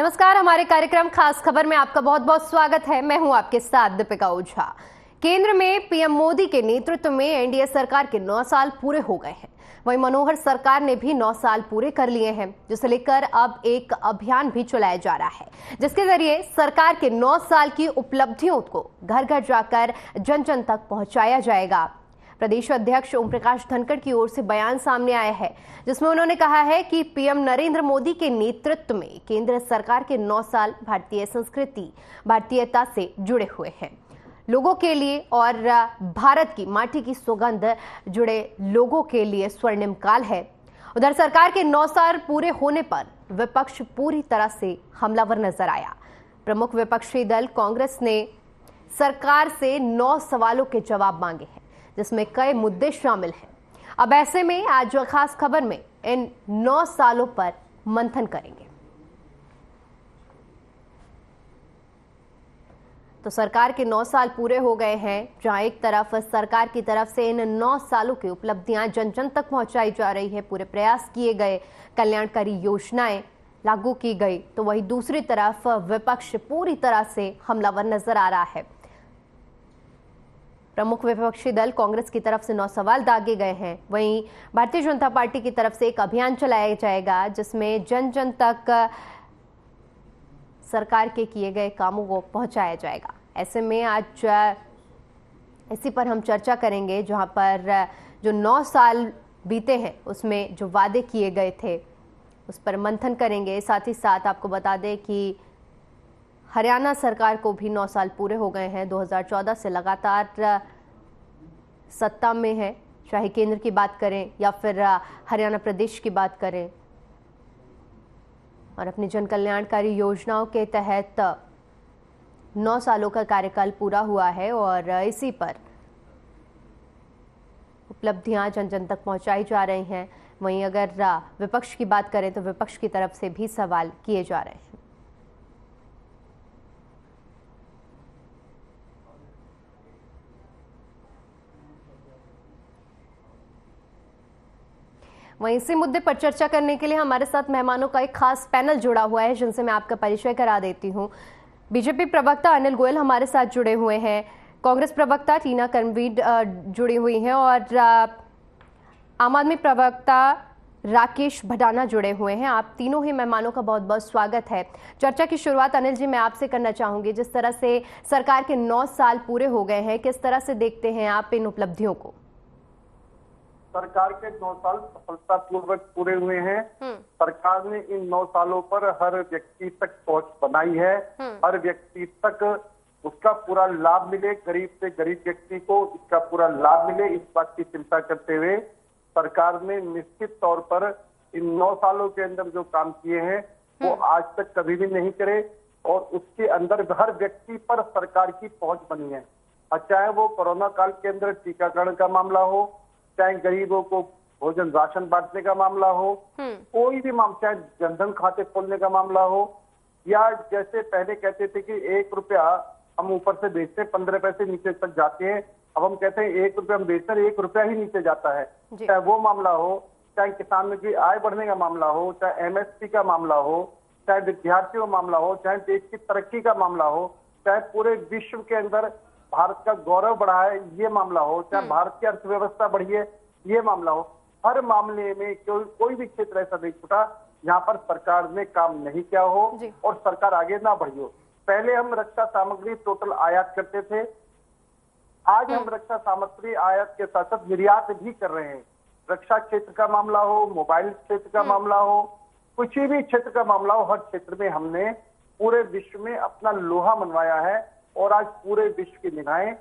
नमस्कार, हमारे कार्यक्रम खास खबर में आपका बहुत बहुत स्वागत है। मैं हूं आपके साथ दीपिका ओझा। केंद्र में पीएम मोदी के नेतृत्व में एनडीए सरकार के 9 साल पूरे हो गए हैं। वहीं मनोहर सरकार ने भी 9 साल पूरे कर लिए हैं, जिसे लेकर अब एक अभियान भी चलाया जा रहा है, जिसके जरिए सरकार के 9 साल की उपलब्धियों को घर घर जाकर जन जन तक पहुंचाया जाएगा। प्रदेश अध्यक्ष ओम प्रकाश धनखड़ की ओर से बयान सामने आया है, जिसमें उन्होंने कहा है कि पीएम नरेंद्र मोदी के नेतृत्व में केंद्र सरकार के 9 साल भारतीय संस्कृति, भारतीयता से जुड़े हुए हैं। लोगों के लिए और भारत की माटी की सुगंध जुड़े लोगों के लिए स्वर्णिम काल है। उधर सरकार के 9 साल पूरे होने पर विपक्ष पूरी तरह से हमलावर नजर आया। प्रमुख विपक्षी दल कांग्रेस ने सरकार से 9 सवालों के जवाब मांगे हैं, जिसमें कई मुद्दे शामिल हैं। अब ऐसे में आज खास खबर में इन 9 सालों पर मंथन करेंगे। तो सरकार के 9 साल पूरे हो गए हैं, जहां एक तरफ सरकार की तरफ से इन 9 सालों की उपलब्धियां जन जन तक पहुंचाई जा रही है, पूरे प्रयास किए गए, कल्याणकारी योजनाएं लागू की गई, तो वहीं दूसरी तरफ विपक्ष पूरी तरह से हमलावर नजर आ रहा है। प्रमुख विपक्षी दल कांग्रेस की तरफ से 9 सवाल दागे गए हैं। वहीं भारतीय जनता पार्टी की तरफ से एक अभियान चलाया जाएगा, जिसमें जन जन तक सरकार के किए गए कामों को पहुंचाया जाएगा। ऐसे में आज इसी पर हम चर्चा करेंगे, जहां पर जो 9 साल बीते हैं उसमें जो वादे किए गए थे उस पर मंथन करेंगे। साथ ही साथ आपको बता दें कि हरियाणा सरकार को भी 9 साल पूरे हो गए हैं। 2014 से लगातार सत्ता में है, चाहे केंद्र की बात करें या फिर हरियाणा प्रदेश की बात करें, और अपनी जन कल्याणकारी योजनाओं के तहत 9 सालों का कार्यकाल पूरा हुआ है और इसी पर उपलब्धियां जन जन तक पहुंचाई जा रही हैं। वहीं अगर विपक्ष की बात करें तो विपक्ष की तरफ से भी सवाल किए जा रहे हैं। वहीं इसी मुद्दे पर चर्चा करने के लिए हमारे साथ मेहमानों का एक खास पैनल जुड़ा हुआ है, जिनसे मैं आपका परिचय करा देती हूं। बीजेपी प्रवक्ता अनिल गोयल हमारे साथ जुड़े हुए हैं, कांग्रेस प्रवक्ता टीना कर्मवीर जुड़ी हुई हैं और आम आदमी प्रवक्ता राकेश भडाना जुड़े हुए हैं। आप तीनों ही मेहमानों का बहुत बहुत स्वागत है। चर्चा की शुरुआत अनिल जी मैं आपसे करना चाहूंगी। जिस तरह से सरकार के 9 साल पूरे हो गए हैं, किस तरह से देखते हैं आप इन उपलब्धियों को? सरकार के 9 साल सफलतापूर्वक पूरे हुए हैं। सरकार ने इन 9 सालों पर हर व्यक्ति तक पहुंच बनाई है, हर व्यक्ति तक उसका पूरा लाभ मिले, गरीब से गरीब व्यक्ति को इसका पूरा लाभ मिले, इस बात की चिंता करते हुए सरकार ने निश्चित तौर पर इन 9 सालों के अंदर जो काम किए हैं वो आज तक कभी भी नहीं करे, और उसके अंदर हर व्यक्ति पर सरकार की पहुंच बनी है। चाहे वो कोरोना काल के अंदर टीकाकरण का मामला हो, चाहे गरीबों को भोजन राशन बांटने का मामला हो, कोई भी मामला, चाहे जनधन खाते खोलने का मामला हो, या जैसे पहले कहते थे कि 1 रुपया हम ऊपर से बेचते हैं 15 पैसे नीचे तक जाते हैं, अब हम कहते हैं 1 रुपया हम बेचते हैं 1 रुपया ही नीचे जाता है। चाहे वो मामला हो, चाहे किसानों की आय बढ़ने का मामला हो, चाहे एमएसपी का मामला हो, चाहे विद्यार्थियों का मामला हो, चाहे देश की तरक्की का मामला हो, चाहे पूरे विश्व के अंदर भारत का गौरव बढ़ा है ये मामला हो, चाहे भारत की अर्थव्यवस्था बढ़ी है ये मामला हो, हर मामले में कोई भी क्षेत्र ऐसा नहीं छूटा जहां पर सरकार ने काम नहीं किया हो और सरकार आगे ना बढ़ी हो। पहले हम रक्षा सामग्री टोटल आयात करते थे, आज हम रक्षा सामग्री आयात के साथ साथ निर्यात भी कर रहे हैं। रक्षा क्षेत्र का मामला हो, मोबाइल क्षेत्र का मामला हो, कुछ भी क्षेत्र का मामला हो, हर क्षेत्र में हमने पूरे विश्व में अपना लोहा मनवाया है और आज पूरे विश्व की निगाहें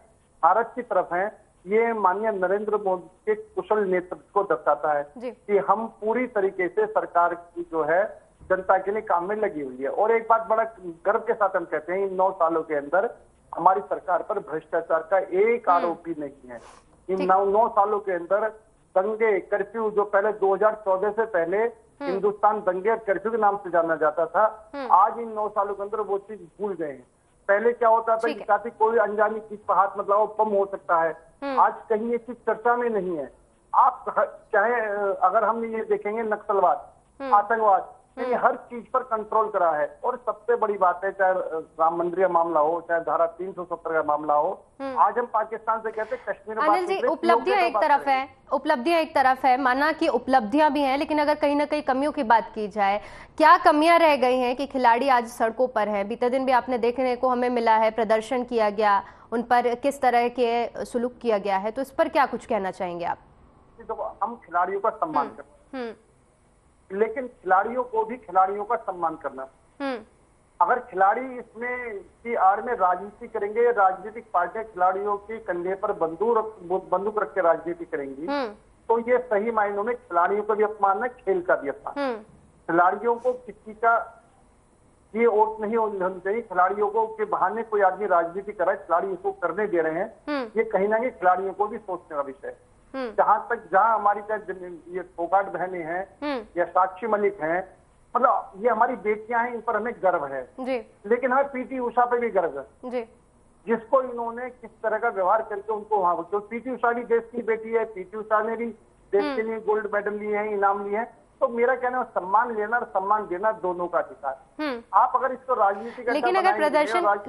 भारत की तरफ हैं। ये माननीय नरेंद्र मोदी के कुशल नेतृत्व को दर्शाता है कि हम पूरी तरीके से सरकार की जो है जनता के लिए काम में लगी हुई है। और एक बात बड़ा गर्व के साथ हम कहते हैं, इन 9 सालों के अंदर हमारी सरकार पर भ्रष्टाचार का एक आरोप भी नहीं है। इन 9 सालों के अंदर दंगे, कर्फ्यू, जो पहले 2014 से पहले हिंदुस्तान दंगे और कर्फ्यू के नाम से जाना जाता था, आज इन 9 सालों के अंदर वो चीज भूल गए हैं। पहले क्या होता था कि काफी कोई अनजानी चीज पर हाथ मत लगाओ, बम हो सकता है, आज कहीं ये चीज चर्चा में नहीं है। आप चाहे अगर हम ये देखेंगे नक्सलवाद, आतंकवाद, ये हर चीज पर कंट्रोल करा है। और सबसे बड़ी बात है, चाहे राम मंदिर का मामला हो, चाहे धारा 370 का मामला हो, आज हम पाकिस्तान से कहते हैं कश्मीर अनिल जी, उपलब्धियां एक तरफ है, माना कि उपलब्धियां भी हैं, लेकिन अगर कहीं ना कहीं कमियों की बात की जाए, क्या कमियां रह गई हैं कि खिलाड़ी आज सड़कों पर हैं? बीते दिन भी आपने देखने को हमें मिला है, प्रदर्शन किया गया, उन पर किस तरह के सुलूक किया गया है, तो इस पर क्या कुछ कहना चाहेंगे आप? तो हम खिलाड़ियों का सम्मान करते हैं, लेकिन खिलाड़ियों को भी खिलाड़ियों का सम्मान करना। अगर खिलाड़ी इसमें की आड़ में राजनीति करेंगे, राजनीतिक पार्टियां खिलाड़ियों के कंधे पर बंदूक रख के राजनीति करेंगी, तो ये सही मायनों में खिलाड़ियों का भी अपमान है, खेल का भी अपमान। खिलाड़ियों को किसी का ये वोट नहीं होनी चाहिए, खिलाड़ियों को के बहाने कोई आदमी राजनीति कर रहा है, खिलाड़ी इसको करने दे रहे हैं, ये कहीं ना कहीं खिलाड़ियों को भी सोचने का विषय है। जहाँ हमारी ये फोगाट बहनें हैं या साक्षी मलिक हैं, मतलब ये हमारी बेटियां हैं, इन पर हमें गर्व है जी। लेकिन हमें पीटी उषा पे भी गर्व है जी, जिसको इन्होंने किस तरह का व्यवहार करके उनको वहां, तो पीटी उषा भी देश की बेटी है, पीटी उषा ने भी देश के लिए गोल्ड मेडल लिए हैं, इनाम लिए हैं। तो मेरा कहना है सम्मान लेना और सम्मान देना दोनों का अधिकार। आप अगर इसको राजनीति का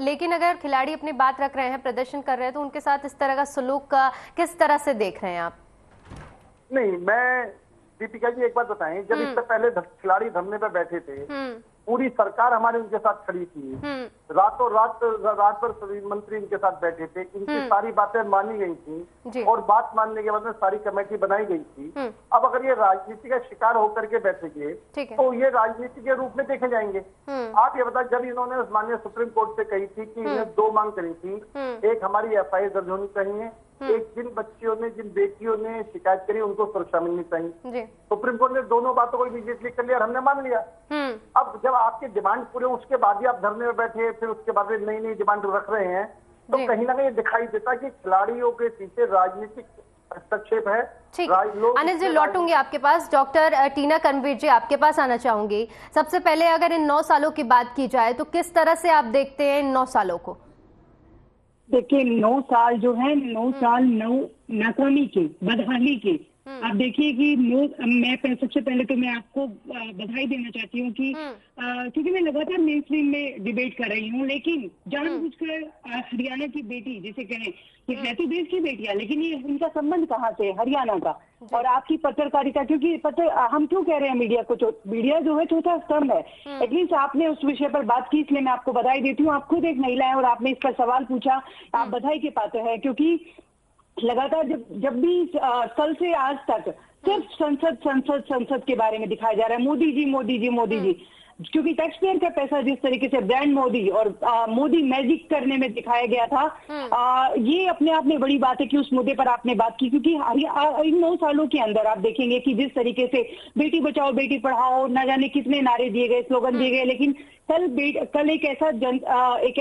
लेकिन अगर खिलाड़ी अपनी बात रख रहे हैं, प्रदर्शन कर रहे हैं, तो उनके साथ इस तरह का सलूक का किस तरह से देख रहे हैं आप? नहीं, मैं दीपिका जी एक बात बताएं, जब इससे पहले खिलाड़ी धरने पर बैठे थे, पूरी सरकार हमारे उनके साथ खड़ी थी, रात भर सभी मंत्री इनके साथ बैठे थे, इनकी सारी बातें मानी गई थी और बात मानने के बाद में सारी कमेटी बनाई गई थी। अब अगर ये राजनीति का शिकार होकर के बैठेंगे तो ये राजनीति के रूप में देखे जाएंगे। आप ये बताएं, जब इन्होंने माननीय सुप्रीम कोर्ट से कही थी कि इन्हें 2 मांग करी थी, एक हमारी FIR दर्ज होनी चाहिए, एक जिन बच्चियों ने, जिन बेटियों ने शिकायत करी उनको सुरक्षा मिलनी चाहिए। सुप्रीम कोर्ट ने दोनों बातों को इमीडिएटली कर लिया और हमने मान लिया। अब जब आपकी डिमांड पूरे, उसके बाद ही आप धरने में बैठे, फिर उसके बाद नई नई डिमांड रख रहे हैं, तो कहीं ना कहीं दिखाई देता कि खिलाड़ियों के पीछे राजनीतिक हस्तक्षेप है। ठीक, अनिल जी लौटूंगी आपके पास। डॉक्टर टीना कनवीर जी, आपके पास आना चाहूंगी। सबसे पहले अगर इन 9 सालों की बात की जाए तो किस तरह से आप देखते हैं इन 9 सालों को? देखिए, 9 साल जो है, 9 साल नाकामी के, बदहाली के। आप देखिए कि मैं सबसे पहले तो मैं आपको बधाई देना चाहती हूँ कि क्योंकि मैं लगातार मेन स्ट्रीम में डिबेट कर रही हूँ, लेकिन जानबूझकर हरियाणा की बेटी, जिसे कहें कि है तो देश की बेटियां, लेकिन ये इनका संबंध कहाँ से, हरियाणा का, और आपकी पत्रकारिता, क्योंकि हम क्यों कह रहे हैं मीडिया को, मीडिया जो है चौथा स्तंभ है। एटलीस्ट आपने उस विषय पर बात की, इसलिए मैं आपको बधाई देती हूँ। आप खुद एक महिला है और आपने इस पर सवाल पूछा, आप बधाई के पात्र है, क्योंकि लगातार जब भी कल से आज तक सिर्फ संसद के बारे में दिखाया जा रहा है, मोदी जी, क्योंकि टैक्स पेयर का पैसा जिस तरीके से ब्रांड मोदी और मोदी मैजिक करने में दिखाया गया था, ये अपने आप में बड़ी बात है कि उस मुद्दे पर आपने बात की। क्योंकि इन 9 सालों के अंदर आप देखेंगे कि जिस तरीके से बेटी बचाओ बेटी पढ़ाओ, न जाने कितने नारे दिए गए, स्लोगन दिए गए, लेकिन कल एक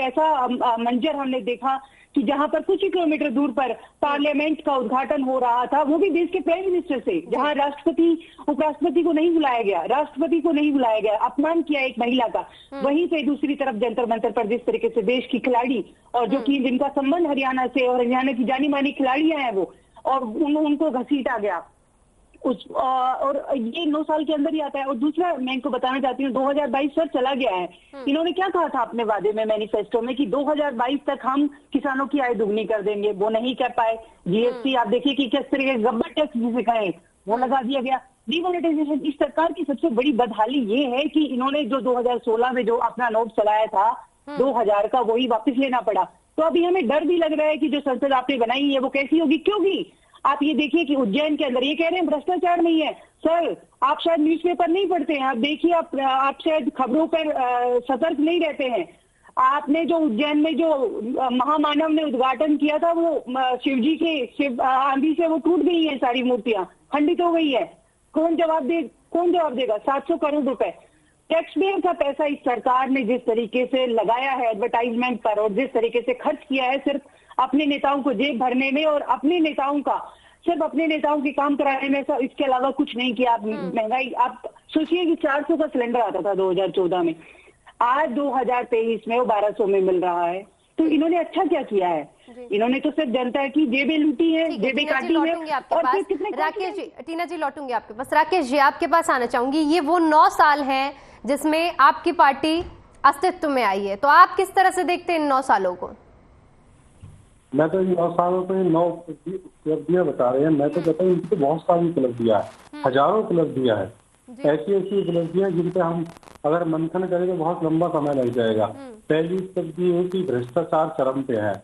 ऐसा मंजर हमने देखा कि जहां पर कुछ ही किलोमीटर दूर पर पार्लियामेंट का उद्घाटन हो रहा था, वो भी देश के प्राइम मिनिस्टर से, जहां राष्ट्रपति उपराष्ट्रपति को नहीं बुलाया गया, राष्ट्रपति को नहीं बुलाया गया, अपमान किया एक महिला का। वहीं से दूसरी तरफ जंतर मंतर पर जिस तरीके से देश की खिलाड़ी, और जो कि जिनका संबंध हरियाणा से, और हरियाणा की जानी मानी खिलाड़ियां हैं वो, और उनको घसीटा गया और ये 9 साल के अंदर ही आता है। और दूसरा मैं इनको बताना चाहती हूँ, 2022 सर चला गया है। इन्होंने क्या कहा था अपने वादे में, मैनिफेस्टो में, कि 2022 तक हम किसानों की आय दुगनी कर देंगे, वो नहीं कर पाए। GST आप देखिए कि किस तरीके गब्बर टैक्स जिसे कहें वो लगा दिया गया। डिमोनेटाइजेशन, इस सरकार की सबसे बड़ी बदहाली ये है कि इन्होंने जो 2016 में जो अपना नोट चलाया था 2000 का, वही वापस लेना पड़ा। तो अभी हमें डर भी लग रहा है कि जो संसद आपने बनाई है वो कैसी होगी, क्योंकि आप ये देखिए कि उज्जैन के अंदर ये कह रहे हैं भ्रष्टाचार नहीं है। सर, आप शायद न्यूज़पेपर नहीं पढ़ते हैं, आप देखिए, आप शायद खबरों पर सतर्क नहीं रहते हैं। आपने जो उज्जैन में जो महामानव ने उद्घाटन किया था, वो शिव आंधी से वो टूट गई है, सारी मूर्तियां खंडित हो गई है। कौन जवाब देगा? 700 करोड़ रुपए टैक्स पेयर का पैसा इस सरकार ने जिस तरीके से लगाया है एडवर्टाइजमेंट पर, और जिस तरीके से खर्च किया है सिर्फ अपने नेताओं को जेब भरने में, और अपने नेताओं के काम कराने में, इसके अलावा कुछ नहीं किया। आप महंगाई, आप सोचिए कि 400 का सिलेंडर आता था 2014 में, आज 2023 में वो 1200 में मिल रहा है। तो इन्होंने अच्छा क्या किया है? इन्होंने तो सिर्फ जनता की जेबें लूटी है, जेबें काटी है। और फिर कितने, राकेश जी, टीना जी लौटूंगी आपके पास। राकेश जी, आपके पास आना चाहूंगी। ये वो 9 साल हैं जिसमें आपकी पार्टी अस्तित्व में आई है, तो आप किस तरह से देखते हैं इन 9 सालों को? मैं तो इन 9 सालों को 9 उपलब्धियां बता रहे हैं। मैं तो कहता हूँ इनकी तो बहुत सारी उपलब्धियां है, हजारों उपलब्धियां है, ऐसी ऐसी उपलब्धियां जिन पे हम अगर मंथन करें तो बहुत लंबा समय लग जाएगा। पहली उपलब्धि है कि भ्रष्टाचार चरम पे है।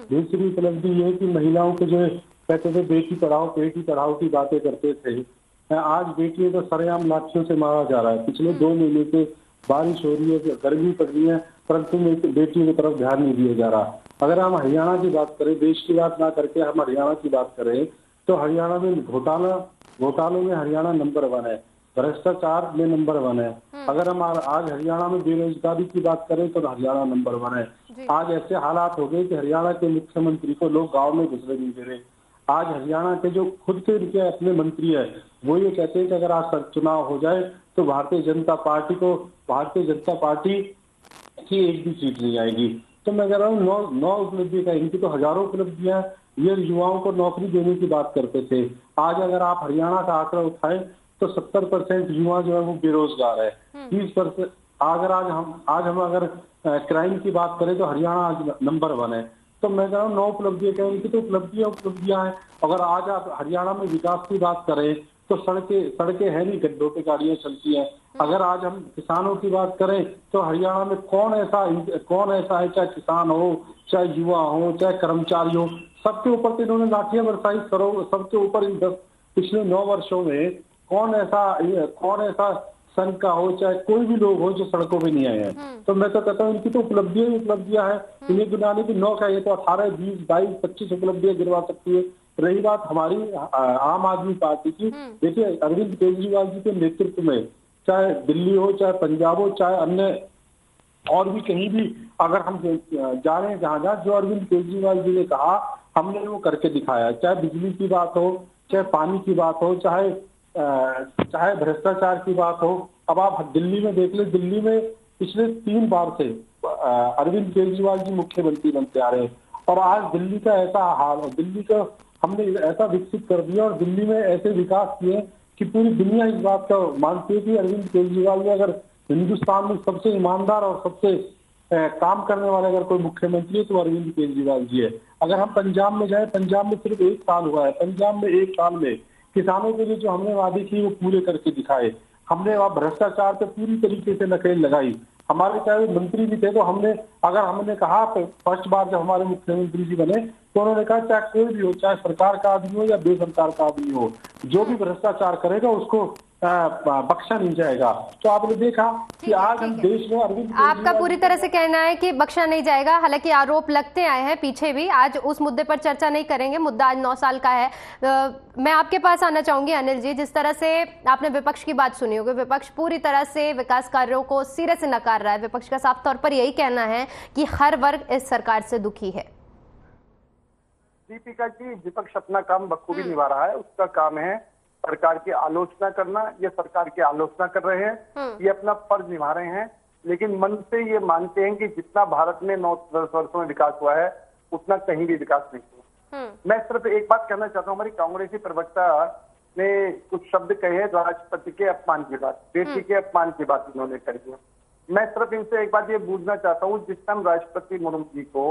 दूसरी उपलब्धि ये है कि महिलाओं को जो कहते थे बेटी पढ़ाओ की बातें करते थे, आज बेटियों को सरेआम लाठियों से मारा जा रहा है। पिछले 2 महीने से बारिश हो रही है, गर्मी पड़ रही है, परंतु बेटियों की तरफ ध्यान नहीं दिया जा रहा। अगर हम हरियाणा की बात करें, देश की बात ना करके हम हरियाणा की बात करें, तो हरियाणा में घोटालों में हरियाणा नंबर 1 है, भ्रष्टाचार में नंबर 1 है। अगर हम आज हरियाणा में बेरोजगारी की बात करें तो हरियाणा नंबर 1 है। आज ऐसे हालात हो गए कि हरियाणा के मुख्यमंत्री को लोग गांव में घुसने नहीं दे रहे। आज हरियाणा के जो खुद के उनके अपने मंत्री है वो ये कहते हैं कि अगर आज चुनाव हो जाए तो भारतीय जनता पार्टी की एक भी सीट नहीं आएगी। तो मैं कह रहा हूँ 9 उपलब्धि का, इनकी तो हजारों उपलब्धियां। ये युवाओं को नौकरी देने की बात करते थे, आज अगर आप हरियाणा का आंकड़ा उठाएं तो 70% युवा जो है वो बेरोजगार है। 30% अगर आज हम अगर क्राइम की बात करें तो हरियाणा आज नंबर 1 है। तो मैं कह रहा हूँ 9 उपलब्धियां क्या, इनकी तो उपलब्धियां हैं। अगर आज आप हरियाणा में विकास की बात करें तो सड़कें है नहीं, गड्ढों पे गाड़ियां चलती हैं। अगर आज हम किसानों की बात करें तो हरियाणा में कौन ऐसा है, चाहे किसान हो, चाहे युवा हो, चाहे कर्मचारी हो, सबके ऊपर तो इन्होंने लाठियां बरसाई। सबके ऊपर इन पिछले 9 वर्षों में कौन ऐसा संघ का हो, चाहे कोई भी लोग हो जो सड़कों पे नहीं आए हैं। तो मैं तो कहता हूँ इनकी तो उपलब्धियां हैं। इन्हें गिनाने की 9 का ये तो 18, 20, 22, 25 उपलब्धियां गिनवा सकती है। रही बात हमारी आम आदमी पार्टी की, देखिए अरविंद केजरीवाल जी के नेतृत्व में चाहे दिल्ली हो, चाहे पंजाब हो, चाहे अन्य और भी कहीं भी अगर हम जा रहे हैं जहां जो अरविंद केजरीवाल जी ने कहा हमने वो करके दिखाया। चाहे बिजली की बात हो, चाहे पानी की बात हो, चाहे भ्रष्टाचार की बात हो। अब आप दिल्ली में देख ले, दिल्ली में पिछले 3 बार से अरविंद केजरीवाल जी मुख्यमंत्री बनते आ रहे हैं और आज दिल्ली का ऐसा हाल, दिल्ली का हमने ऐसा विकसित कर दिया और दिल्ली में ऐसे विकास किए कि पूरी दुनिया इस बात का मानती है कि अरविंद केजरीवाल ने अगर हिंदुस्तान में सबसे ईमानदार और सबसे काम करने वाले अगर कोई मुख्यमंत्री है तो अरविंद केजरीवाल जी है। अगर हम पंजाब में जाए, पंजाब में सिर्फ 1 साल हुआ है, पंजाब में 1 साल में किसानों के लिए जो हमने वादे की वो पूरे करके दिखाए। हमने वहाँ भ्रष्टाचार पे पूरी तरीके से नकेल लगाई। हमारे चाहे मंत्री भी थे तो हमने कहा फर्स्ट बार जब हमारे मुख्यमंत्री जी बने तो उन्होंने कहा चाहे कोई भी हो, चाहे सरकार का आदमी हो या बेसरकार का आदमी हो, जो भी भ्रष्टाचार करेगा उसको बख्शा नहीं जाएगा। तो आपने देखा कि आज हम देश में अरविंद आपका पूरी तरह से कहना है कि बख्शा नहीं जाएगा। हालांकि आरोप लगते आए हैं पीछे भी, आज उस मुद्दे पर चर्चा नहीं करेंगे। मुद्दा आज 9 साल का है। मैं आपके पास आना चाहूंगी अनिल जी, जिस तरह से आपने विपक्ष की बात सुनी होगी, विपक्ष पूरी तरह से विकास कार्यों को सिरे से नकार रहा है। विपक्ष का साफ तौर पर यही कहना है कि हर वर्ग इस सरकार से दुखी है। दीपिका जी, विपक्ष अपना काम बखूबी निभा रहा है। उसका काम है सरकार की आलोचना करना। ये सरकार की आलोचना कर रहे हैं, ये अपना फर्ज निभा रहे हैं, लेकिन मन से ये मानते हैं कि जितना भारत में 9-10 वर्षों में विकास हुआ है उतना कहीं भी विकास नहीं हुआ। मैं सिर्फ एक बात कहना चाहता हूँ, हमारी कांग्रेसी प्रवक्ता ने कुछ शब्द कहे राष्ट्रपति के अपमान की बात, बेटी के अपमान की बात इन्होंने करी। मैं सिर्फ इनसे एक बात ये पूछना चाहता हूँ, जिस टाइम राष्ट्रपति मुर्मू जी को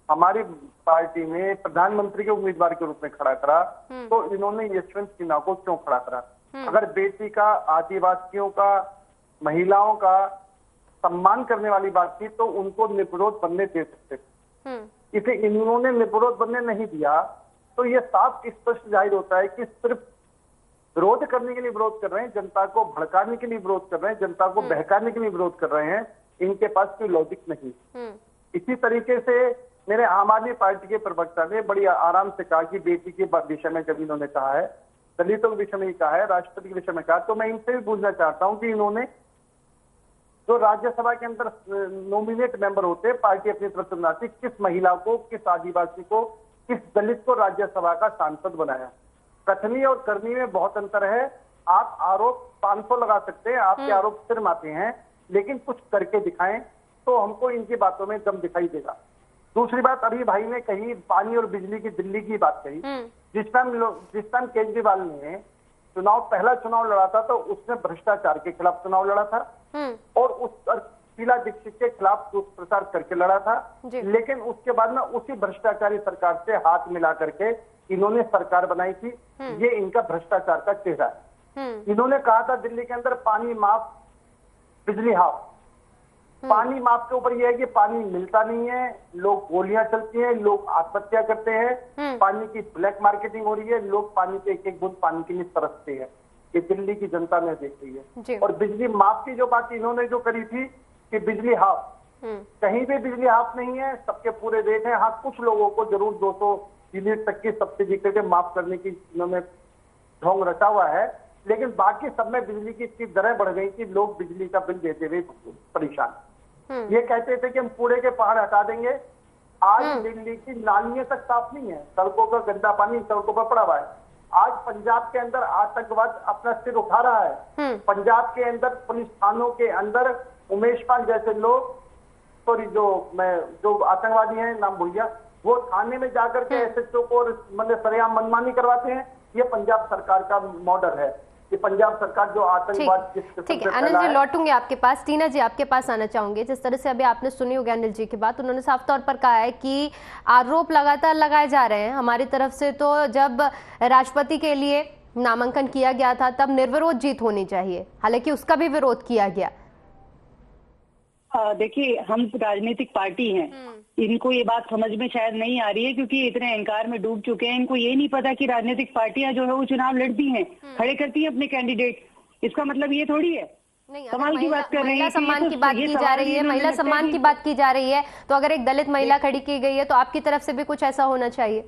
हमारी पार्टी में प्रधानमंत्री के उम्मीदवार के रूप में खड़ा करा तो इन्होंने यशवंत सिन्हा को क्यों खड़ा करा? अगर बेटी का, आदिवासियों का, महिलाओं का सम्मान करने वाली बात थी तो उनको निर्विरोध बनने दे सकते थे। इसे इन्होंने निर्विरोध बनने नहीं दिया तो ये साफ स्पष्ट जाहिर होता है कि सिर्फ विरोध करने के लिए विरोध कर रहे हैं, जनता को भड़काने के लिए विरोध कर रहे हैं, जनता को बहकाने के लिए विरोध कर रहे हैं। इनके पास कोई लॉजिक नहीं। इसी तरीके से मेरे आम आदमी पार्टी के प्रवक्ता ने बड़ी आराम से कहा कि बेटी के विषय में जब इन्होंने कहा है, दलितों के विषय में कहा है, राष्ट्रपति के विषय में कहा, तो मैं इनसे भी पूछना चाहता हूं कि इन्होंने जो राज्यसभा के अंदर नॉमिनेट मेंबर होते हैं, पार्टी अपनी तरफ से बनाती, किस महिला को, किस आदिवासी को, किस दलित को राज्यसभा का सांसद बनाया? कथनी और करनी में बहुत अंतर है। आप आरोप 500 लगा सकते हैं, आपके आरोप सिर मारते हैं, लेकिन कुछ करके दिखाएं तो हमको इनकी बातों में दम दिखाई देगा। दूसरी बात, अभी भाई ने कही पानी और बिजली की, दिल्ली की बात कही। जिस टाइम केजरीवाल ने पहला चुनाव लड़ा था तो उसने भ्रष्टाचार के खिलाफ चुनाव लड़ा था। और उस शीला दीक्षित के खिलाफ दुष्प्रचार करके लड़ा था। लेकिन उसके बाद में उसी भ्रष्टाचारी सरकार से हाथ मिला करके इन्होंने सरकार बनाई थी। ये इनका भ्रष्टाचार का चेहरा है। इन्होंने कहा था दिल्ली के अंदर पानी माफ बिजली हाफ। पानी माफ के ऊपर यह है कि पानी मिलता नहीं है, लोग गोलियां चलती हैं, लोग आत्महत्या करते हैं, पानी की ब्लैक मार्केटिंग हो रही है, लोग पानी पे एक एक बूंद पानी के लिए तरसते हैं। ये दिल्ली की जनता ने देख रही है। और बिजली माफ की जो बात इन्होंने जो करी थी कि बिजली हाफ, कहीं भी बिजली हाफ नहीं है, सबके पूरे रेट है। हाँ, कुछ लोगों को जरूर 200 यूनिट तक की सब्सिडी करके माफ करने की इन्होंने ढोंग रचा हुआ है, लेकिन बाकी सब में बिजली की इतनी दरें बढ़ गई कि लोग बिजली का बिल देते हुए परेशान। ये कहते थे कि हम कूड़े के पहाड़ हटा देंगे। आज दिल्ली की नालियां तक साफ नहीं है, सड़कों का गंदा पानी सड़कों पर पड़ा हुआ है। आज पंजाब के अंदर आतंकवाद अपना सिर उठा रहा है। पंजाब के अंदर पुलिस थानों के अंदर उमेश पाल जैसे लोग, सॉरी जो आतंकवादी हैं, नाम भूल गया, वो थाने में जाकर के एसएचओ को मतलब सरेआम मनमानी करवाते हैं। ये पंजाब सरकार का मॉडल है। ये पंजाब सरकार जो आतंकवाद ठीक है। अनिल जी, लौटूंगे आपके पास। टीना जी, आपके पास आना चाहूंगे। जिस तरह से अभी आपने सुनी होगी अनिल जी की बात, उन्होंने साफ तौर पर कहा है कि आरोप लगातार लगाए जा रहे हैं हमारी तरफ से। तो जब राष्ट्रपति के लिए नामांकन किया गया था तब निर्विरोध जीत होनी चाहिए, हालांकि उसका भी विरोध किया गया। देखिए, हम राजनीतिक पार्टी हैं, इनको ये बात समझ में शायद नहीं आ रही है क्योंकि इतने अहंकार में डूब चुके हैं। इनको ये नहीं पता कि राजनीतिक पार्टियां जो है वो चुनाव लड़ती हैं, खड़े करती हैं अपने कैंडिडेट। इसका मतलब ये थोड़ी है। सवाल की बात कर रहे हैं, महिला सम्मान की बात की जा रही है, महिला सम्मान की बात की जा रही है, तो अगर एक दलित महिला खड़ी की गई है तो आपकी तरफ से भी कुछ ऐसा होना चाहिए।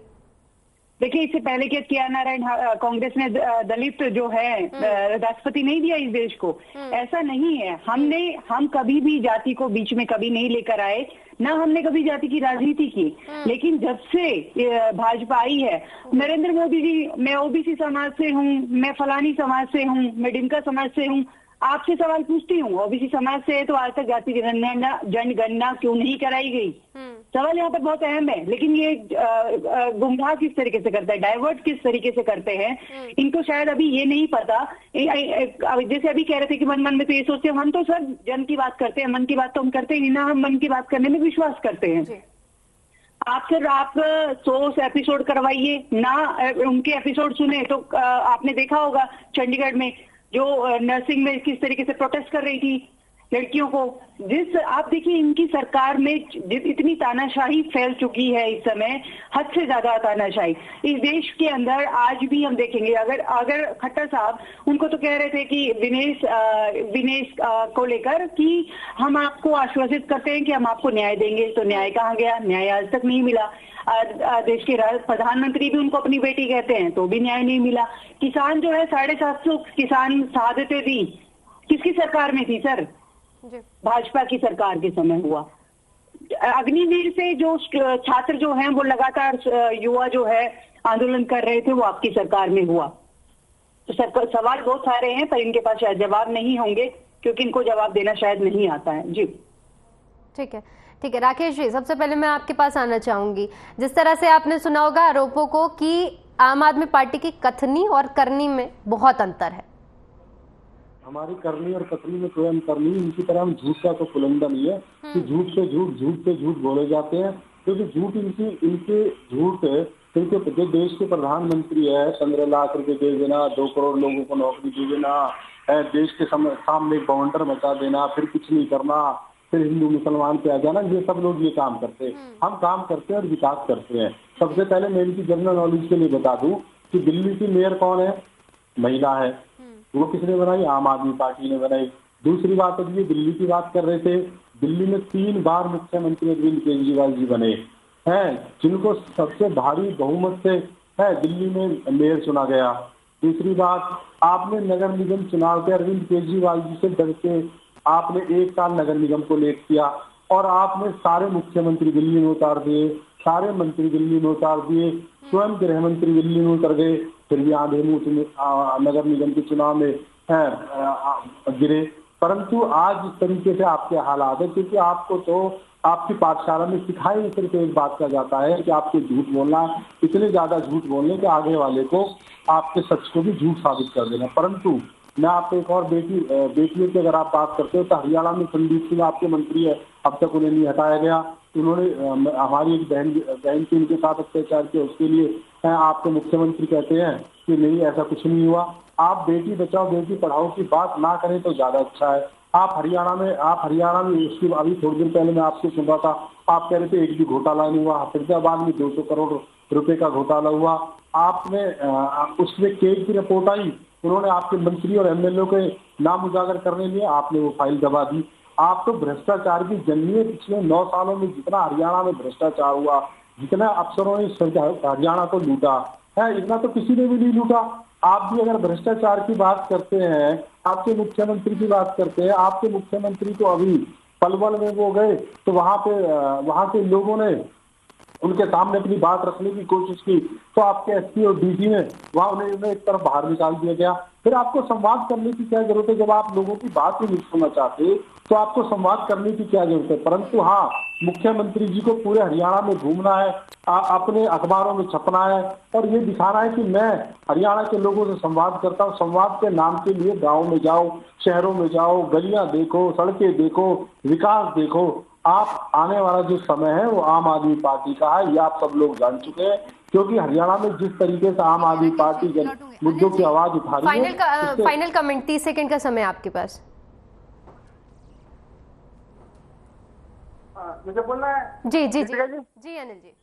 देखिए, इससे पहले के के आर नारायण कांग्रेस ने दलित जो है राष्ट्रपति नहीं दिया इस देश को। ऐसा नहीं है। हम कभी भी जाति को बीच में कभी नहीं लेकर आए, ना हमने कभी जाति की राजनीति की। लेकिन जब से भाजपा आई है, नरेंद्र मोदी जी, मैं ओबीसी समाज से हूँ, मैं फलानी समाज से हूँ, मैं डिमका समाज से हूँ, आपसे सवाल पूछती हूँ, ओबीसी समाज से है तो आज तक जाति जनगणना क्यों नहीं कराई गई? सवाल यहाँ पर बहुत अहम है। लेकिन ये गुमराह किस तरीके से करता है, डाइवर्ट किस तरीके से करते हैं, इनको शायद अभी ये नहीं पता। जैसे अभी कह रहे थे कि मन में तो ये सोचते हैं, हम तो सर जन की बात करते हैं, मन की बात तो हम करते ही ना, हम मन की बात करने में विश्वास करते हैं। आप 100 एपिसोड करवाइए ना, उनके एपिसोड सुने तो आपने देखा होगा चंडीगढ़ में जो नर्सिंग में किस तरीके से प्रोटेस्ट कर रही थी लड़कियों को। आप देखिए, इनकी सरकार में इतनी तानाशाही फैल चुकी है इस समय, हद से ज्यादा तानाशाही इस देश के अंदर। आज भी हम देखेंगे, अगर खट्टर साहब उनको तो कह रहे थे कि विनेश को लेकर कि हम आपको आश्वासित करते हैं कि हम आपको न्याय देंगे, तो न्याय कहाँ गया? न्याय आज तक नहीं मिला। देश के प्रधानमंत्री भी उनको अपनी बेटी कहते हैं तो भी न्याय नहीं मिला। किसान जो है 750 किसान शहादतें दी, किसकी सरकार में थी सर? भाजपा की सरकार के समय हुआ। अग्निवीर से जो छात्र जो हैं वो लगातार युवा जो है आंदोलन कर रहे थे, वो आपकी सरकार में हुआ। तो सवाल बहुत सारे हैं पर इनके पास शायद जवाब नहीं होंगे क्योंकि इनको जवाब देना शायद नहीं आता है। जी ठीक है, ठीक है। राकेश जी, सबसे पहले मैं आपके पास आना चाहूंगी। जिस तरह से आपने सुना होगा आरोपों को कि आम आदमी पार्टी की कथनी और करनी में बहुत अंतर है। हमारी करनी और कथनी में कोई अंतर नहीं। इनकी तरह हम झूठ का तो पुलंदा नहीं है कि झूठ पे झूठ बोले जाते हैं, क्योंकि झूठ इनके जो देश के प्रधानमंत्री है 15 लाख रुपए दे देना, 2 करोड़ लोगों को नौकरी दे देना, देश के सामने बवंडर मचा देना, फिर कुछ नहीं करना, फिर हिंदू मुसलमान पे आ जाना, ये सब लोग ये काम करते हैं। हम काम करते हैं और विकास करते हैं। सबसे पहले मैं इनकी जनरल नॉलेज के लिए बता दूं कि दिल्ली की मेयर कौन है? महिला है। वो किसने बनाई? आम आदमी पार्टी ने बनाई। दूसरी बात है, ये दिल्ली की बात कर रहे थे, दिल्ली में 3 बार मुख्यमंत्री अरविंद केजरीवाल जी बने हैं, जिनको सबसे भारी बहुमत से दिल्ली में मेयर चुना गया। दूसरी बात, आपने नगर निगम चुनाव के अरविंद केजरीवाल जी से डर के आपने 1 साल नगर निगम को लेट किया और आपने सारे मुख्यमंत्री दिल्ली में उतार दिए, सारे मंत्री दिल्ली में उतार दिए, स्वयं गृह मंत्री दिल्ली में उतर गए, फिर भी आधे मुंह नगर निगम के चुनाव में गिरे। परंतु आज इस तरीके से आपके हालात है क्योंकि आपको तो आपकी पाठशाला में सिखाई सिर्फ एक बात का जाता है कि आपको झूठ बोलना, इतने ज्यादा झूठ बोलने के आगे वाले को आपके सच को भी झूठ साबित कर देना। परंतु मैं आपको एक और बेटियों की अगर आप बात करते हो तो हरियाणा में संदीप सिंह आपके मंत्री है, अब तक उन्हें नहीं हटाया गया। उन्होंने हमारी एक बहन की उनके साथ अत्याचार किया, उसके लिए आपको मुख्यमंत्री कहते हैं कि नहीं ऐसा कुछ नहीं हुआ। आप बेटी बचाओ बेटी पढ़ाओ की बात ना करें तो ज्यादा अच्छा है। आप हरियाणा में उसकी अभी थोड़ी दिन पहले मैं आपसे सुन रहा था, आप कह रहे थे एक भी घोटाला नहीं हुआ। फरीदाबाद में 200 करोड़ रुपए का घोटाला हुआ। आपने उसमें केस की रिपोर्ट आई, उन्होंने आपके मंत्री और एमएलए के नाम उजागर करने लिए आपने वो फाइल दबा दी। आप तो भ्रष्टाचार की जंगी है। पिछले 9 सालों में जितना हरियाणा में भ्रष्टाचार हुआ, जितना अफसरों ने हरियाणा को लूटा है, इतना तो किसी ने भी नहीं लूटा। आप भी अगर भ्रष्टाचार की बात करते हैं, आपके मुख्यमंत्री की बात करते हैं, आपके मुख्यमंत्री तो अभी पलवल में वो गए तो वहां के लोगों ने उनके सामने अपनी बात रखने की कोशिश की तो आपके एसपी और डीजी ने वहां उन्हें एक तरफ बाहर निकाल दिया गया। फिर आपको संवाद करने की क्या जरूरत है? जब आप लोगों की बात ही नहीं सुनना चाहते तो आपको संवाद करने की क्या जरूरत है? परंतु हाँ, मुख्यमंत्री जी को पूरे हरियाणा में घूमना है, अपने अखबारों में छपना है और ये दिखाना है कि मैं हरियाणा के लोगों से संवाद करता हूँ। संवाद के नाम के लिए गाँव में जाओ, शहरों में जाओ, गलियां देखो, सड़कें देखो, विकास देखो। आप आने वाला जो समय है वो आम आदमी पार्टी का है, ये आप सब लोग जान चुके हैं, क्योंकि हरियाणा में जिस तरीके से आम आदमी पार्टी मुद्दों की आवाज उठा रही है। फाइनल कमेंट 30 सेकंड का समय आपके पास। मुझे बोलना है। जी जी जी जी अनिल जी।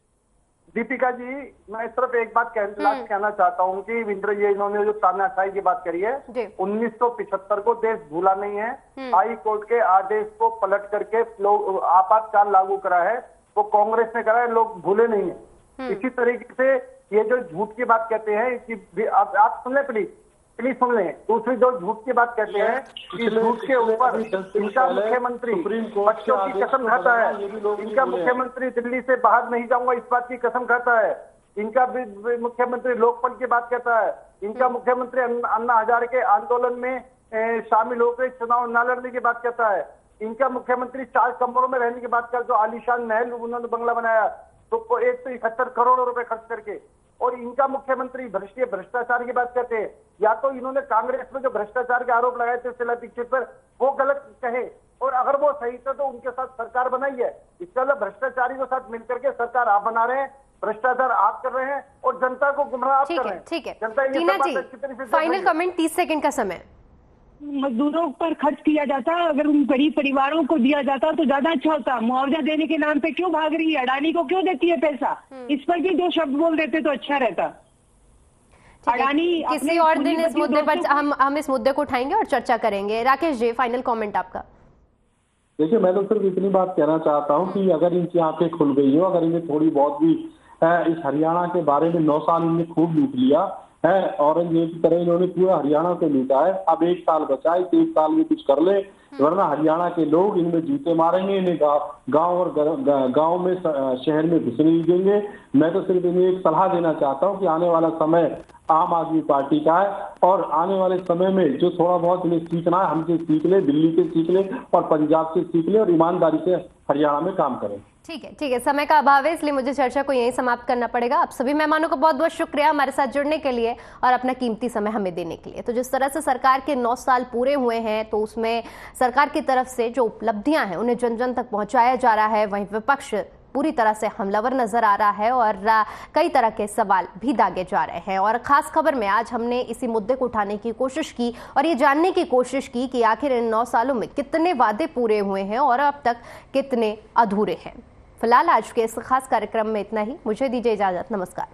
दीपिका जी, मैं इस तरफ एक बात कहना चाहता हूँ कि ये इन्होंने जो तानाशाही की बात करी है, 1975 को देश भूला नहीं है। हाई कोर्ट के आदेश को पलट करके लोग आपातकाल लागू करा है, वो कांग्रेस ने करा है, लोग भूले नहीं है। इसी तरीके से ये जो झूठ की बात कहते हैं कि आप सुन ले प्लीज सुन लें। दूसरी जो झूठ की बात कहते हैं, इस झूठ के ऊपर इनका मुख्यमंत्री बच्चों की कसम खाता है, इनका मुख्यमंत्री दिल्ली से बाहर नहीं जाऊंगा इस बात की कसम खाता है, इनका मुख्यमंत्री लोकपाल की बात कहता है, इनका मुख्यमंत्री अन्ना हजारे के आंदोलन में शामिल होकर चुनाव न लड़ने की बात कहता है, इनका मुख्यमंत्री 4 कमरों में रहने की बात करता है, जो आलीशान महल उन्होंने बंगला बनाया तो 171 करोड़ रुपए खर्च करके, और इनका मुख्यमंत्री भ्रष्टाचार की बात करते हैं। या तो इन्होंने कांग्रेस में जो भ्रष्टाचार के आरोप लगाए थे शीला दीक्षित पर, वो गलत कहे, और अगर वो सही थे तो उनके साथ सरकार बनाई है। इसका मतलब भ्रष्टाचारी के साथ मिलकर के सरकार आप बना रहे हैं, भ्रष्टाचार आप कर रहे हैं और जनता को गुमराह आप कर रहे हैं। ठीक है, जनता टीना जी फाइनल कमेंट 30 सेकंड का समय। मजदूरों पर खर्च किया जाता, अगर उन गरीब परिवारों को दिया जाता तो ज्यादा अच्छा होता। मुआवजा देने के नाम पे क्यों भाग रही है? अडानी को क्यों देती है पैसा? इस पर भी 2 शब्द बोल देते तो अच्छा रहता। अडानी किसी और दिन इस मुद्दे पर हम इस मुद्दे को उठाएंगे और चर्चा करेंगे। राकेश जी फाइनल कमेंट आपका। देखिए, मैं तो सिर्फ इतनी बात कहना चाहता हूँ कि अगर इनकी आंखें खुल गई हो, अगर इन्हें थोड़ी बहुत भी इस हरियाणा के बारे में 9 साल इन्हें खूब लूट लिया है, औरंगजेब की तरह इन्होंने पूरा हरियाणा को लूटा है, अब 1 साल बचा है, 1 साल में कुछ कर ले, वरना हरियाणा के लोग इनमें जूते मारेंगे, इन्हें गांव में शहर में घुसने नहीं देंगे। मैं तो सिर्फ इन्हें एक सलाह देना चाहता हूं कि आने वाला समय आम आदमी पार्टी का है और आने वाले समय में जो थोड़ा बहुत इन्हें सीखना है हमसे सीख ले, दिल्ली से सीख ले और पंजाब से सीख ले और ईमानदारी से हरियाणा में काम करें। ठीक है, समय का अभाव है इसलिए मुझे चर्चा को यहीं समाप्त करना पड़ेगा। आप सभी मेहमानों को बहुत बहुत शुक्रिया हमारे साथ जुड़ने के लिए और अपना कीमती समय हमें देने के लिए। तो जिस तरह से सरकार के 9 साल पूरे हुए हैं तो उसमें सरकार की तरफ से जो उपलब्धियां हैं उन्हें जन जन तक पहुंचाया जा रहा है, वहीं विपक्ष पूरी तरह से हमलावर नजर आ रहा है और कई तरह के सवाल भी दागे जा रहे हैं। और खास खबर में आज हमने इसी मुद्दे को उठाने की कोशिश की और ये जानने की कोशिश की कि आखिर इन 9 सालों में कितने वादे पूरे हुए हैं और अब तक कितने अधूरे हैं। फिलहाल आज के इस खास कार्यक्रम में इतना ही। मुझे दीजिए इजाजत। नमस्कार।